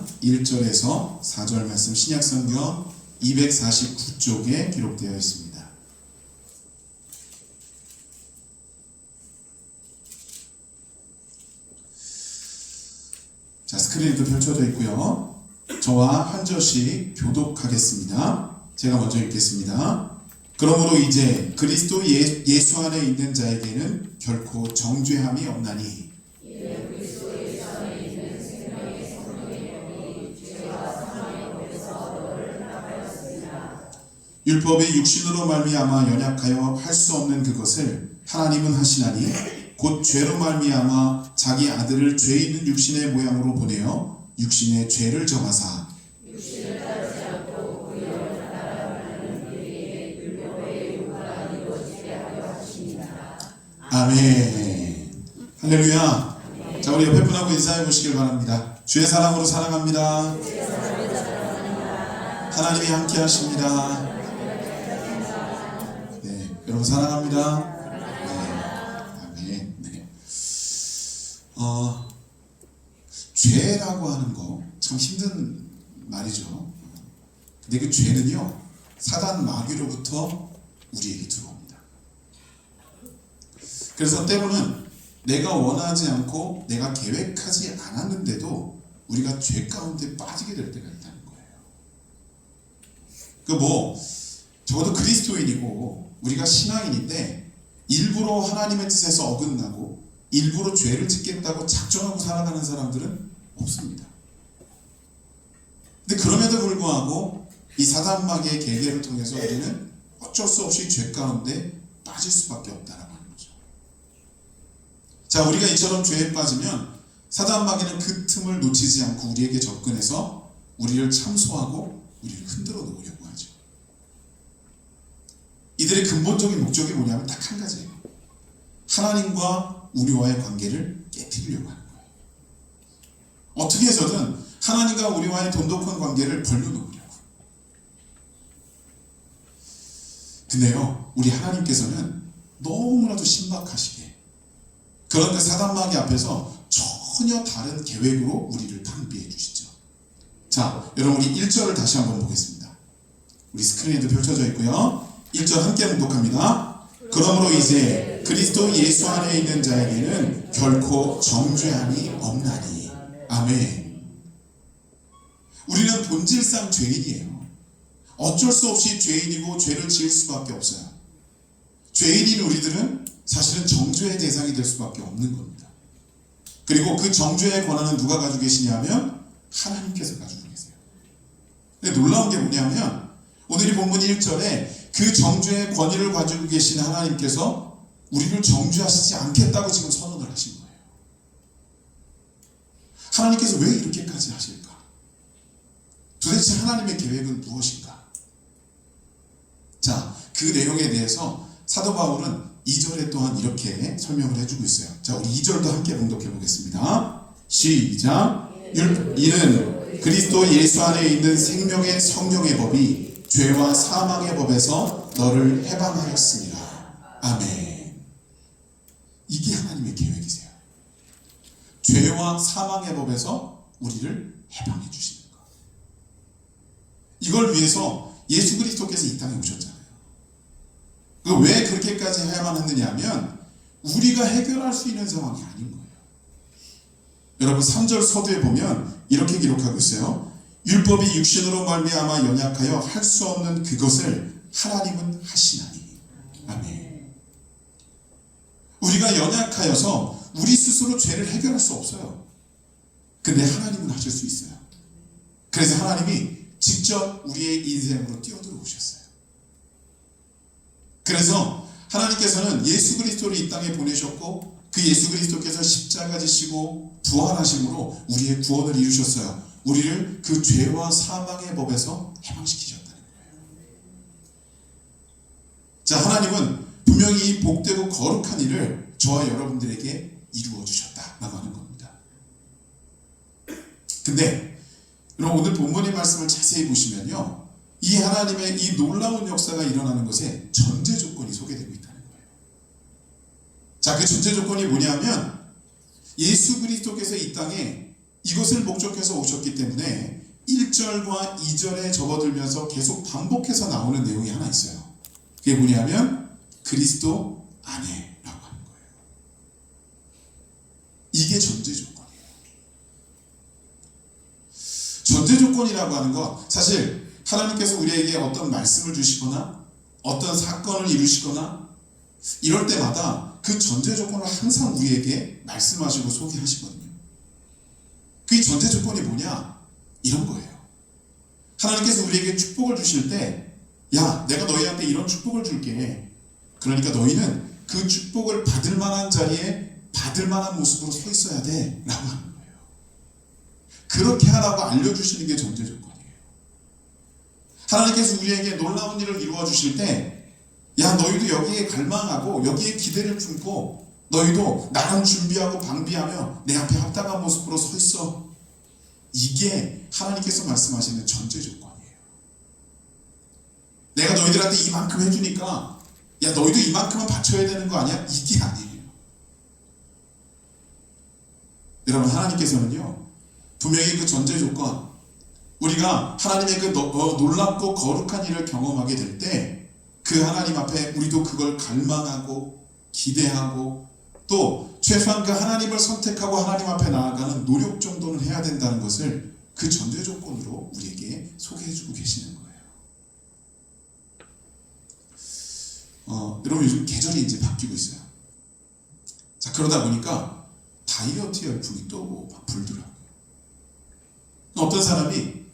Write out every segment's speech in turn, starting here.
4장 1절에서 4절 말씀 신약성경 249쪽에 기록되어 있습니다. 자, 스크린에도 펼쳐져 있고요. 저와 한 절씩 교독하겠습니다. 제가 먼저 읽겠습니다. 그러므로 이제 그리스도 예수 안에 있는 자에게는 결코 정죄함이 없나니 율법의 육신으로 말미암아 연약하여 할 수 없는 그것을 하나님은 하시나니 곧 죄로 말미암아 자기 아들을 죄 있는 육신의 모양으로 보내어 육신의 죄를 정하사 육신을 따르지 않고 의를 따라가는 우리에게 율법의 요구가 이루어지게 하려 하십니다. 아멘. 할렐루야. 아멘. 자, 우리 옆에 분하고 인사해 보시길 바랍니다. 주의 사랑으로 사랑합니다. 하나님이 함께 하십니다. 여러분 사랑합니다. 네. 아멘. 네. 죄라고 하는 거 참 힘든 말이죠. 근데 그 죄는요, 사단 마귀로부터 우리에게 들어옵니다. 그래서 때로는 내가 원하지 않고 내가 계획하지 않았는데도 우리가 죄 가운데 빠지게 될 때가 있다는 거예요. 적어도 그리스도인이고 우리가 신앙인인데 일부러 하나님의 뜻에서 어긋나고 일부러 죄를 짓겠다고 작정하고 살아가는 사람들은 없습니다. 근데 그럼에도 불구하고 이 사단마귀의 계계를 통해서 우리는 어쩔 수 없이 죄 가운데 빠질 수밖에 없다라고 하는 거죠. 자, 우리가 이처럼 죄에 빠지면 사단마귀는 그 틈을 놓치지 않고 우리에게 접근해서 우리를 참소하고 우리를 흔들어 놓으려고 하죠. 이들의 근본적인 목적이 뭐냐면 딱 한 가지예요. 하나님과 우리와의 관계를 깨뜨리려고 하는 거예요. 어떻게 해서든 하나님과 우리와의 돈독한 관계를 벌려놓으려고. 근데요, 우리 하나님께서는 너무나도 신박하시게 그런데 사단마귀 앞에서 전혀 다른 계획으로 우리를 탕비해 주시죠. 자, 여러분 우리 1절을 다시 한번 보겠습니다. 우리 스크린에도 펼쳐져 있고요. 1절 함께 묵독합니다. 그러므로 이제 그리스도 예수 안에 있는 자에게는 결코 정죄함이 없나니. 아멘. 우리는 본질상 죄인이에요. 어쩔 수 없이 죄인이고 죄를 지을 수밖에 없어요. 죄인인 우리들은 사실은 정죄의 대상이 될 수밖에 없는 겁니다. 그리고 그 정죄의 권한은 누가 가지고 계시냐면 하나님께서 가지고 계세요. 근데 놀라운 게 뭐냐면 오늘 이 본문 1절에 그 정죄의 권위를 가지고 계신 하나님께서 우리를 정죄하시지 않겠다고 지금 선언을 하신 거예요. 하나님께서 왜 이렇게까지 하실까? 도대체 하나님의 계획은 무엇인가? 자, 그 내용에 대해서 사도 바울은 2절에 또한 이렇게 설명을 해주고 있어요. 자, 우리 2절도 함께 봉독해 보겠습니다. 시작. 이는 그리스도 예수 안에 있는 생명의 성령의 법이 죄와 사망의 법에서 너를 해방하였습니다. 아멘. 이게 하나님의 계획이세요. 죄와 사망의 법에서 우리를 해방해 주시는 것. 이걸 위해서 예수 그리스도께서 이 땅에 오셨잖아요. 왜 그렇게까지 해야만 했느냐 하면 우리가 해결할 수 있는 상황이 아닌 거예요. 여러분 3절 서두에 보면 이렇게 기록하고 있어요. 율법이 육신으로 말미암아 연약하여 할 수 없는 그것을 하나님은 하시나니. 아멘. 우리가 연약하여서 우리 스스로 죄를 해결할 수 없어요. 근데 하나님은 하실 수 있어요. 그래서 하나님이 직접 우리의 인생으로 뛰어들어오셨어요. 그래서 하나님께서는 예수 그리스도를 이 땅에 보내셨고 그 예수 그리스도께서 십자가 지시고 부활하심으로 우리의 구원을 이루셨어요. 우리를 그 죄와 사망의 법에서 해방시키셨다는 거예요. 자, 하나님은 분명히 이 복되고 거룩한 일을 저와 여러분들에게 이루어 주셨다라고 하는 겁니다. 근데 여러분 오늘 본문의 말씀을 자세히 보시면요, 이 하나님의 이 놀라운 역사가 일어나는 것에 전제 조건이 소개되고 있다는 거예요. 자, 그 전제 조건이 뭐냐면 예수 그리스도께서 이 땅에 이것을 목적해서 오셨기 때문에 1절과 2절에 접어들면서 계속 반복해서 나오는 내용이 하나 있어요. 그게 뭐냐면 그리스도 안에라고 하는 거예요. 이게 전제 조건이에요. 전제 조건이라고 하는 건 사실 하나님께서 우리에게 어떤 말씀을 주시거나 어떤 사건을 이루시거나 이럴 때마다 그 전제 조건을 항상 우리에게 말씀하시고 소개하시거든요. 그 전제 조건이 뭐냐? 이런 거예요. 하나님께서 우리에게 축복을 주실 때 야, 내가 너희한테 이런 축복을 줄게. 그러니까 너희는 그 축복을 받을 만한 자리에 받을 만한 모습으로 서 있어야 돼 라고 하는 거예요. 그렇게 하라고 알려주시는 게 전제 조건이에요. 하나님께서 우리에게 놀라운 일을 이루어 주실 때 야, 너희도 여기에 갈망하고 여기에 기대를 품고 너희도 나랑 준비하고 방비하며 내 앞에 합당한 모습으로 서 있어. 이게 하나님께서 말씀하시는 전제 조건이에요. 내가 너희들한테 이만큼 해주니까 야, 너희도 이만큼은 바쳐야 되는 거 아니야? 이게 아니에요. 여러분, 하나님께서는요 분명히 그 전제 조건, 우리가 하나님의 그 놀랍고 거룩한 일을 경험하게 될 때 그 하나님 앞에 우리도 그걸 갈망하고 기대하고 또 최소한 그 하나님을 선택하고 하나님 앞에 나아가는 노력 정도는 해야 된다는 것을 그 전제 조건으로 우리에게 소개해주고 계시는 거예요. 여러분, 요즘 계절이 이제 바뀌고 있어요. 자, 그러다 보니까 다이어트 열풍이 또 막 불더라고요. 어떤 사람이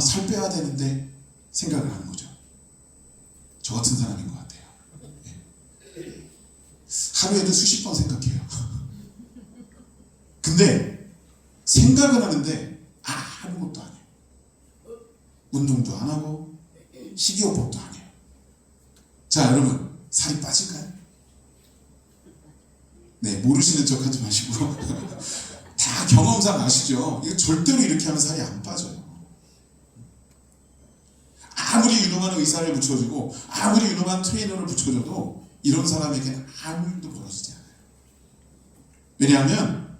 살 빼야 되는데 생각을 하는 거죠. 저 같은 사람인 것 같아요. 하루에도 수십 번 생각해요. 근데 생각은 하는데 아무것도 안 해요. 운동도 안 하고 식이요법도 안 해요. 자, 여러분, 살이 빠질까요? 네, 모르시는 척 하지 마시고 다 경험상 아시죠? 이거 절대로 이렇게 하면 살이 안 빠져요. 아무리 유능한 의사를 붙여주고 아무리 유능한 트레이너를 붙여줘도 이런 사람에게는 아무 일도 벌어지지 않아요. 왜냐하면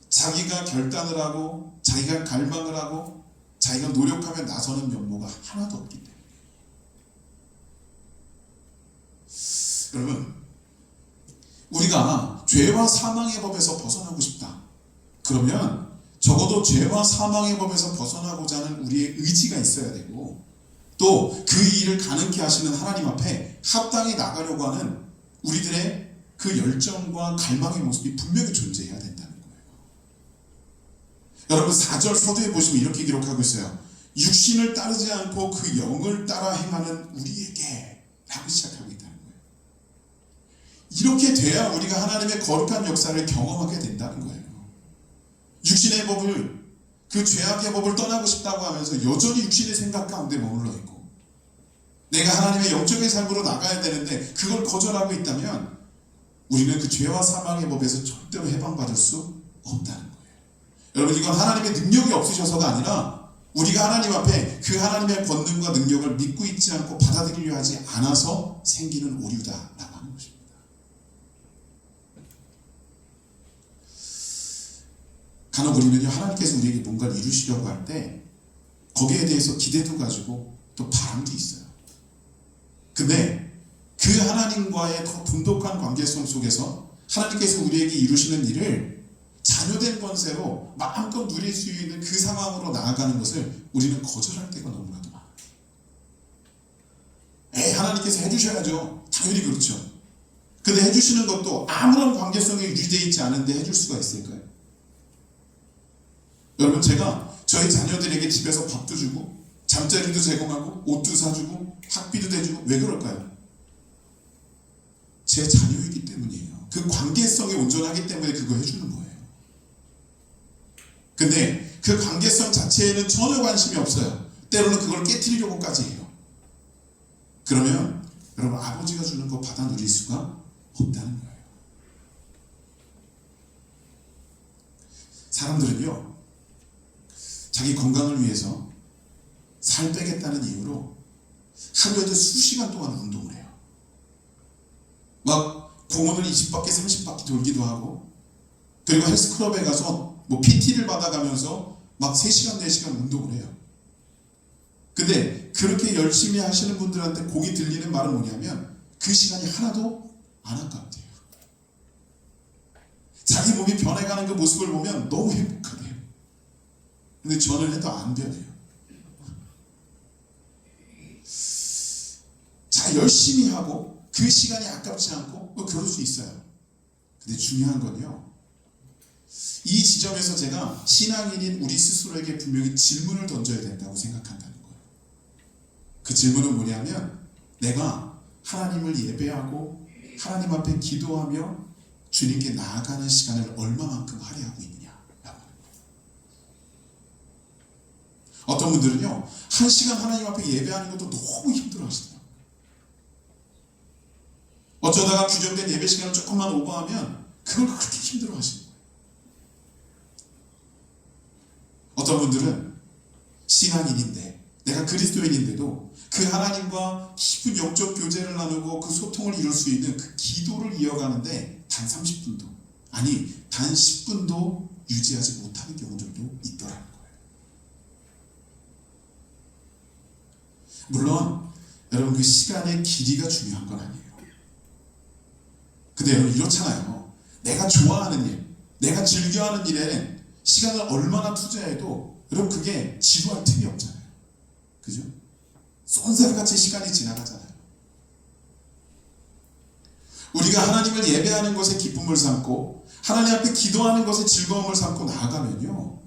자기가 결단을 하고 자기가 갈망을 하고 자기가 노력하며 나서는 면모가 하나도 없기 때문에. 여러분, 우리가 죄와 사망의 법에서 벗어나고 싶다. 그러면 적어도 죄와 사망의 법에서 벗어나고자 하는 우리의 의지가 있어야 되고 또 그 일을 가능케 하시는 하나님 앞에 합당히 나가려고 하는 우리들의 그 열정과 갈망의 모습이 분명히 존재해야 된다는 거예요. 여러분, 4절 서두에 보시면 이렇게 기록하고 있어요. 육신을 따르지 않고 그 영을 따라 행하는 우리에게 라고 시작하고 있다는 거예요. 이렇게 돼야 우리가 하나님의 거룩한 역사를 경험하게 된다는 거예요. 육신의 법을, 그 죄악의 법을 떠나고 싶다고 하면서 여전히 육신의 생각 가운데 머물러 있고 내가 하나님의 영적인 삶으로 나가야 되는데 그걸 거절하고 있다면 우리는 그 죄와 사망의 법에서 절대로 해방받을 수 없다는 거예요. 여러분, 이건 하나님의 능력이 없으셔서가 아니라 우리가 하나님 앞에 그 하나님의 권능과 능력을 믿고 있지 않고 받아들이려 하지 않아서 생기는 오류다라고 하는 것입니다. 간혹 우리는요, 하나님께서 우리에게 뭔가를 이루시려고 할 때 거기에 대해서 기대도 가지고 또 바람도 있어요. 근데 그 하나님과의 더 돈독한 관계성 속에서 하나님께서 우리에게 이루시는 일을 자녀된 권세로 마음껏 누릴 수 있는 그 상황으로 나아가는 것을 우리는 거절할 때가 너무나도 많아요. 하나님께서 해주셔야죠. 당연히 그렇죠. 근데 해주시는 것도 아무런 관계성이 유지되어 있지 않은데 해줄 수가 있을까요? 여러분, 제가 저희 자녀들에게 집에서 밥도 주고 잠자리도 제공하고 옷도 사주고 학비도 대주고 왜 그럴까요? 제 자녀이기 때문이에요. 그 관계성이 온전하기 때문에 그거 해주는 거예요. 근데 그 관계성 자체에는 전혀 관심이 없어요. 때로는 그걸 깨트리려고까지 해요. 그러면 여러분, 아버지가 주는 거 받아 누릴 수가 없다는 거예요. 사람들은요, 자기 건강을 위해서 살 빼겠다는 이유로 하루에도 수시간 동안 운동을 해요. 막 공원을 20바퀴 30바퀴 돌기도 하고, 그리고 헬스클럽에 가서 뭐 PT를 받아가면서 막 3시간 4시간 운동을 해요. 근데 그렇게 열심히 하시는 분들한테 곡이 들리는 말은 뭐냐면 그 시간이 하나도 안 아깝대요. 자기 몸이 변해가는 그 모습을 보면 너무 행복하대요. 근데 저는 해도 안 변해요. 자, 열심히 하고 그 시간이 아깝지 않고 그럴 수 있어요. 근데 중요한 건요, 이 지점에서 제가 신앙인인 우리 스스로에게 분명히 질문을 던져야 된다고 생각한다는 거예요. 그 질문은 뭐냐면, 내가 하나님을 예배하고 하나님 앞에 기도하며 주님께 나아가는 시간을 얼마만큼 할애하고 있느냐라고 하는 거예요. 어떤 분들은요, 한 시간 하나님 앞에 예배하는 것도 너무 힘들어 하시더라고요. 어쩌다가 규정된 예배 시간을 조금만 오버하면 그걸 그렇게 힘들어 하시는 거예요. 어떤 분들은 신앙인인데, 내가 그리스도인인데도 그 하나님과 깊은 영적 교제를 나누고 그 소통을 이룰 수 있는 그 기도를 이어가는데 단 30분도, 아니 단 10분도 유지하지 못하는 경우들도 있더라는 거예요. 물론 여러분, 그 시간의 길이가 중요한 건 아니에요. 근데 여러분, 이렇잖아요. 내가 좋아하는 일, 내가 즐겨하는 일에 시간을 얼마나 투자해도 여러분 그게 지루할 틈이 없잖아요. 그죠? 쏜살같이 시간이 지나가잖아요. 우리가 하나님을 예배하는 것에 기쁨을 삼고 하나님 앞에 기도하는 것에 즐거움을 삼고 나아가면요,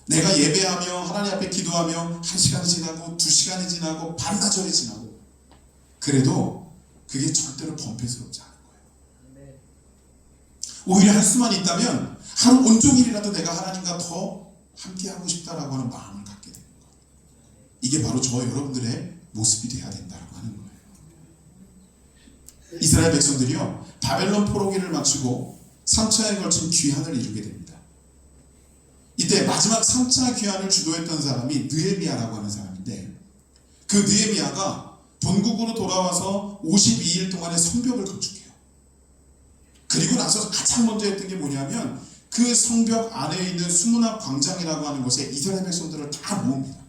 내가 예배하며 하나님 앞에 기도하며 1시간이 지나고 2시간이 지나고 반나절이 지나고 그래도 그게 절대로 범패스럽지 않아요. 오히려 할 수만 있다면 하루 온종일이라도 내가 하나님과 더 함께하고 싶다라고 하는 마음을 갖게 되는 거예요. 이게 바로 저와 여러분들의 모습이 되어야 된다고 하는 거예요. 이스라엘 백성들이요, 바벨론 포로기를 마치고 3차에 걸친 귀환을 이루게 됩니다. 이때 마지막 3차 귀환을 주도했던 사람이 느헤미야라고 하는 사람인데, 그 느헤미야가 본국으로 돌아와서 52일 동안의 성벽을 건축해요. 그리고 나서 가장 먼저 했던 게 뭐냐면, 그 성벽 안에 있는 수문학 광장이라고 하는 곳에 이스라엘 백성들을 다 모읍니다.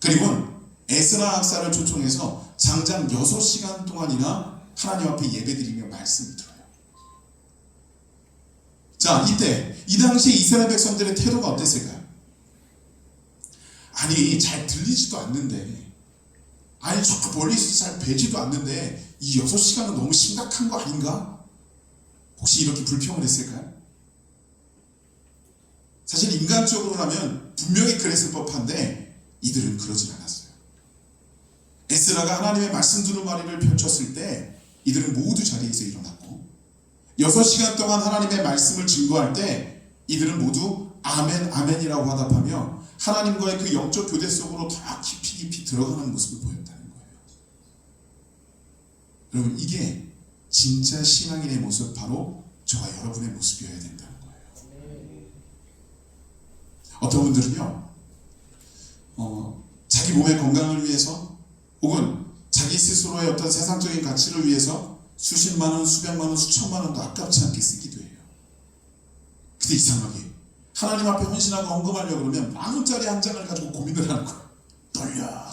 그리고 에스라 학사를 초청해서 장장 6시간 동안이나 하나님 앞에 예배드리며 말씀을 들어요. 자, 이 당시 이스라엘 백성들의 태도가 어땠을까요? 아니, 잘 들리지도 않는데, 아니 저 멀리서 잘 뵈지도 않는데 이 6시간은 너무 심각한 거 아닌가? 혹시 이렇게 불평을 했을까요? 사실 인간적으로라면 분명히 그랬을 법한데 이들은 그러진 않았어요. 에스라가 하나님의 말씀 두루마리를 펼쳤을 때 이들은 모두 자리에서 일어났고, 6시간 동안 하나님의 말씀을 증거할 때 이들은 모두 아멘 아멘이라고 화답하며 하나님과의 그 영적 교대 속으로 더 깊이 들어가는 모습을 보였다는 거예요. 여러분, 이게 진짜 신앙인의 모습, 바로 저와 여러분의 모습이어야 된다는 거예요. 어떤 분들은요, 자기 몸의 건강을 위해서 혹은 자기 스스로의 어떤 세상적인 가치를 위해서 수십만 원, 수백만 원, 수천만 원도 아깝지 않게 쓰기도 해요. 근데 이상하게 하나님 앞에 헌신하고 헌금하려고 그러면 10,000원짜리 한 장을 가지고 고민을 하는 거예요. 떨려.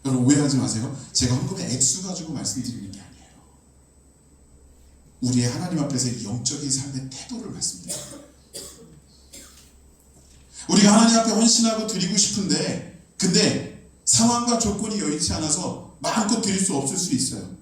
여러분, 오해하지 마세요. 제가 헌금의 액수 가지고 말씀드리는 게 아니에요. 우리의 하나님 앞에서의 영적인 삶의 태도를 말씀드려요. 우리가 하나님 앞에 헌신하고 드리고 싶은데, 근데 상황과 조건이 여의치 않아서 마음껏 드릴 수 없을 수 있어요.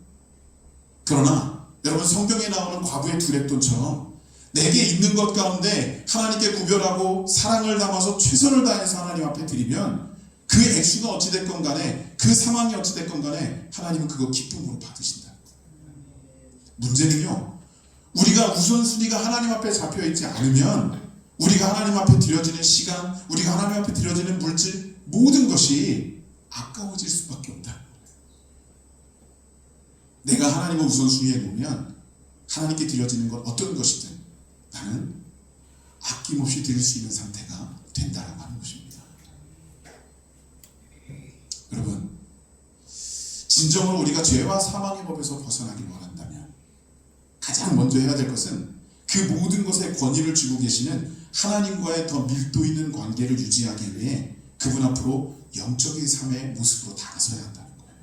그러나 여러분, 성경에 나오는 과부의 두렙돈처럼 내게 있는 것 가운데 하나님께 구별하고 사랑을 담아서 최선을 다해서 하나님 앞에 드리면, 그 액수가 어찌됐건 간에, 그 상황이 어찌됐건 간에 하나님은 그거 기쁨으로 받으신다. 문제는요, 우리가 우선순위가 하나님 앞에 잡혀있지 않으면 우리가 하나님 앞에 드려지는 시간, 우리가 하나님 앞에 드려지는 물질, 모든 것이 아까워질 수밖에 없다. 내가 하나님을 우선순위에 놓으면 하나님께 드려지는 것 어떤 것이든 나는 아낌없이 드릴 수 있는 상태가 된다라고 하는 것입니다. 여러분, 진정으로 우리가 죄와 사망의 법에서 벗어나기 원한다면 가장 먼저 해야 될 것은 그 그 모든 것에 권위를 쥐고 계시는 하나님과의 더 밀도 있는 관계를 유지하기 위해 그분 앞으로 영적인 삶의 모습으로 다가서야 한다는 거예요.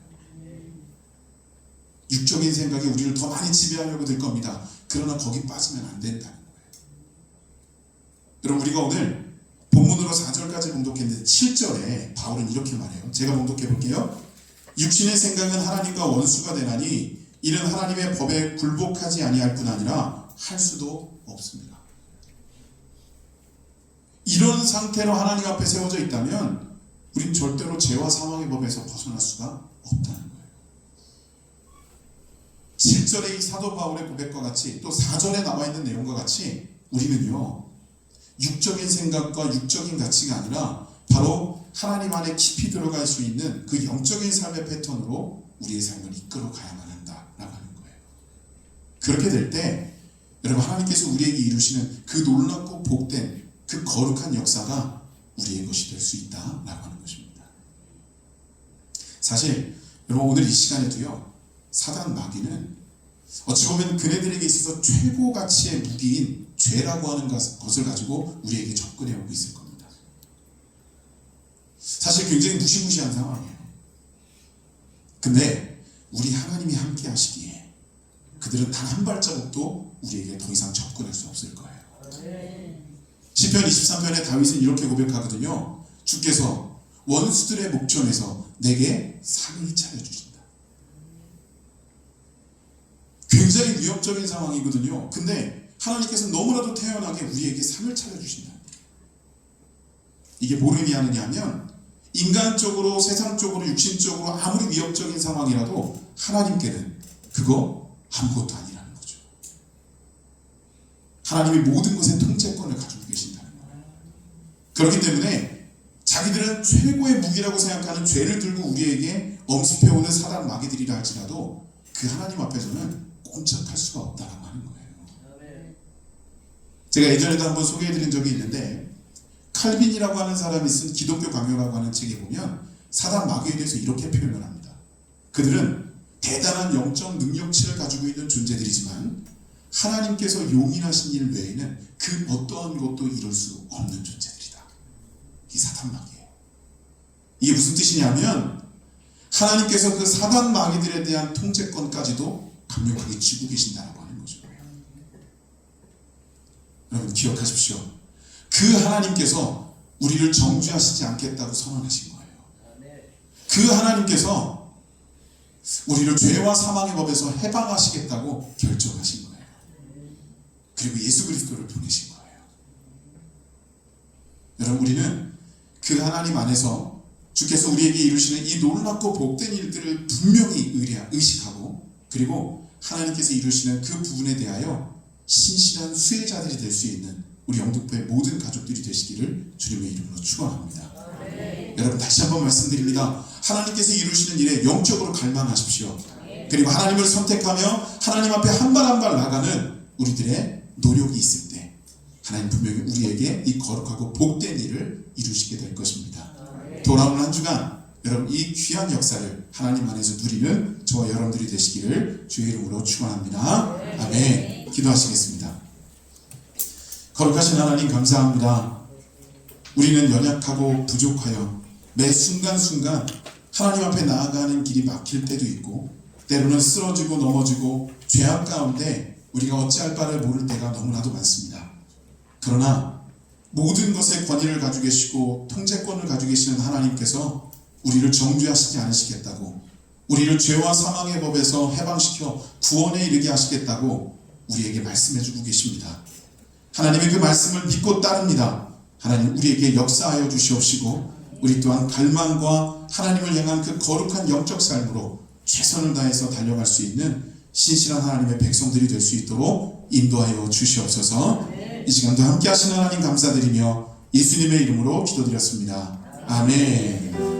육적인 생각이 우리를 더 많이 지배하려고 될 겁니다. 그러나 거기 빠지면 안 된다는 거예요. 여러분, 우리가 오늘 본문으로 4절까지 봉독했는데 7절에 바울은 이렇게 말해요. 제가 봉독해 볼게요. 육신의 생각은 하나님과 원수가 되나니 이는 하나님의 법에 굴복하지 아니할 뿐 아니라 할 수도 없습니다. 이런 상태로 하나님 앞에 세워져 있다면 우린 절대로 죄와 사망의 법에서 벗어날 수가 없다는 거예요. 7절의 이 사도 바울의 고백과 같이 또 4절에 나와 있는 내용과 같이 우리는요, 육적인 생각과 육적인 가치가 아니라 바로 하나님 안에 깊이 들어갈 수 있는 그 영적인 삶의 패턴으로 우리의 삶을 이끌어 가야만 한다라고 하는 거예요. 그렇게 될 때 여러분, 하나님께서 우리에게 이루시는 그 놀랍고 복된 그 거룩한 역사가 우리의 것이 될 수 있다라고 하는 것입니다. 사실 여러분, 오늘 이 시간에도요, 사단 마귀는 어찌 보면 그네들에게 있어서 최고 가치의 무기인 죄라고 하는 것을 가지고 우리에게 접근해 오고 있을 겁니다. 사실 굉장히 무시무시한 상황이에요. 근데 우리 하나님이 함께 하시기에 그들은 단 한 발자국도 우리에게 더 이상 접근할 수 없을 거예요. 시편 23편에 다윗은 이렇게 고백하거든요. 주께서 원수들의 목전에서 내게 상을 차려주신다. 굉장히 위협적인 상황이거든요. 근데 하나님께서 너무나도 태연하게 우리에게 상을 차려주신다. 이게 뭘 의미하느냐 하면 인간적으로, 세상적으로, 육신적으로 아무리 위협적인 상황이라도 하나님께는 그거 아무것도 아니라는 거죠. 하나님이 모든 것의 통제권을 가지고 계신다는 거예요. 그렇기 때문에 자기들은 최고의 무기라고 생각하는 죄를 들고 우리에게 엄습해오는 사단 마귀들이라 할지라도 그 하나님 앞에서는 꼼짝할 수가 없다라고 하는 거예요. 제가 예전에도 한번 소개해드린 적이 있는데, 칼빈이라고 하는 사람이 쓴 기독교 강요라고 하는 책에 보면 사단 마귀에 대해서 이렇게 표현을 합니다. 그들은 대단한 영적 능력치를 가지고 있는 존재들이지만 하나님께서 용인하신 일 외에는 그 어떠한 것도 이룰 수 없는 존재들이다. 이게 사단 마귀예요. 이게 무슨 뜻이냐면 하나님께서 그 사단 마귀들에 대한 통제권까지도 강력하게 쥐고 계신다라고 하는 거죠. 여러분, 기억하십시오. 그 하나님께서 우리를 정죄하시지 않겠다고 선언하신 거예요. 그 하나님께서 우리를 죄와 사망의 법에서 해방하시겠다고 결정하신 거예요. 그리고 예수 그리스도를 보내신 거예요. 여러분, 우리는 그 하나님 안에서 주께서 우리에게 이루시는 이 놀랍고 복된 일들을 분명히 의식하고, 그리고 하나님께서 이루시는 그 부분에 대하여 신실한 수혜자들이 될 수 있는 우리 영등포의 모든 가족들이 되시기를 주님의 이름으로 축원합니다. 여러분, 다시 한번 말씀드립니다. 하나님께서 이루시는 일에 영적으로 갈망하십시오. 그리고 하나님을 선택하며 하나님 앞에 한 발 한 발 나가는 우리들의 노력이 있을 때 하나님 분명히 우리에게 이 거룩하고 복된 일을 이루시게 될 것입니다. 돌아오는 한 주간 여러분, 이 귀한 역사를 하나님 안에서 누리는 저와 여러분들이 되시기를 주의 이름으로 축원합니다. 아멘. 기도하시겠습니다. 거룩하신 하나님, 감사합니다. 우리는 연약하고 부족하여 매 순간순간 하나님 앞에 나아가는 길이 막힐 때도 있고, 때로는 쓰러지고 넘어지고 죄악 가운데 우리가 어찌할 바를 모를 때가 너무나도 많습니다. 그러나 모든 것에 권위를 가지고 계시고 통제권을 가지고 계시는 하나님께서 우리를 정죄하시지 않으시겠다고, 우리를 죄와 사망의 법에서 해방시켜 구원에 이르게 하시겠다고 우리에게 말씀해주고 계십니다. 하나님의 그 말씀을 믿고 따릅니다. 하나님, 우리에게 역사하여 주시옵시고 우리 또한 갈망과 하나님을 향한 그 거룩한 영적 삶으로 최선을 다해서 달려갈 수 있는 신실한 하나님의 백성들이 될 수 있도록 인도하여 주시옵소서. 이 시간도 함께 하시는 하나님 감사드리며 예수님의 이름으로 기도드렸습니다. 아멘.